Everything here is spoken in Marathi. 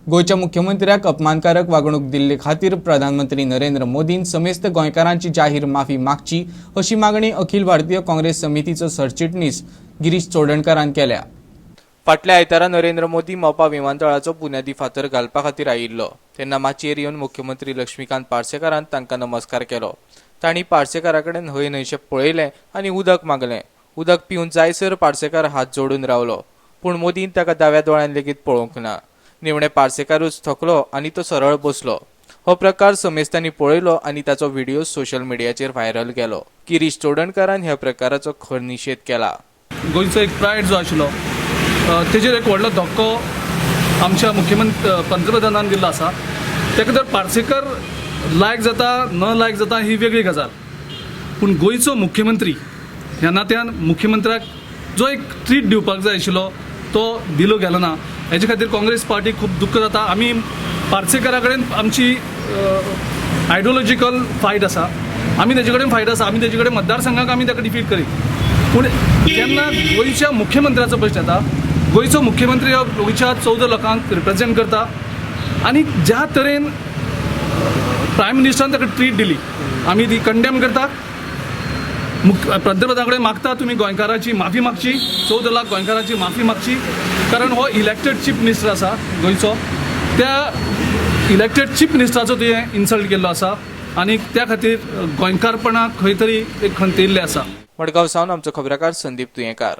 गोयच्या मुख्यमंत्र्याक अपमानकारक वागणूक दिल्ले खातीर प्रधानमंत्री नरेंद्र मोदीन समेस्त गोंयकारांची जाहीर माफी मागची अशी मागणी अखिल भारतीय काँग्रेस समितीचो सरचिटणीस गिरीश चोडणकरान केल्या। फाटल्या आयतारा नरेंद्र मोदी मोपा विमानतळाचो बुन्यादी फातर घालपा खातीर आयिल्लो तेन्ना माचयेर येवन मुख्यमंत्री लक्ष्मीकांत पार्सेकारान तांकां नमस्कार केलो। तांणी पार्सेकारा कडेन हय न्हयशें पळयलें आनी उदक मागलें। उदक पिवन जायसर पार्सेकार हात जोडून रावलो, पूण मोदीन ताका दाव्या दोळ्यान लेगीत पळोवंक ना। निमणे पार्सेकारूच थकलो आनी तो सरळ बसलो। हो प्रकार समेस्तांनी पळयलो आनी ताचो व्हिडिओ सोशल मिडियाचेर व्हायरल केलो। गिरीश चोडणकरान ह्या प्रकाराचो खर निशेध केला। गोंयचो एक प्रायड जो आशिल्लो तेजेर एक व्हडलो धक्को आमच्या पंतप्रधानान दिल्लो आसा। ताका जर पार्सेकर लायक जाता न लायक जाता ही वेगळी गजाल, पूण गोंयचो मुख्यमंत्री ह्या नात्यान मुख्यमंत्र्याक जो एक ट्रीट दिवपाक जाय आशिल्लो तो दिलो गेलो ना। हेजे खातीर काँग्रेस पार्टी खूब दुख्ख जाता। आमी पार्सेकरा कडेन आमची आयडियोलॉजिकल फायट आसा, आमी तेजे कडेन फायट आसा, आमी तेजे कडेन मतदारसंघाक आमी ताका डिफीट करीत। पूण जेन्ना गोंयच्या मुख्यमंत्र्याचो प्रश्न येता, गोंयचो मुख्यमंत्री हो गोंयच्या 14 लोकांक रिप्रेझेंट करता आनी ज्या तरेन प्रायम मिनिस्टरान ताका ट्रीट दिली आमी ती कंडेम करता। पंतप्रधाना कडेन मागता तुमी गोंयकारांची माफी मागची, 14 लाख गोंयकारांची माफी मागची, कारण हो इलेक्टेड चीफ मिनिस्टर आसा गोंयचो। त्या इलेक्टेड चीफ मिनिस्टराचो तुवें इन्सल्ट केल्लो आसा आनी त्या खातीर गोंयकारपणाक खंय तरी एक खंतेल्ले आसा। मडगांव सावन आमचो खबराकार संदीप तुयेंकार।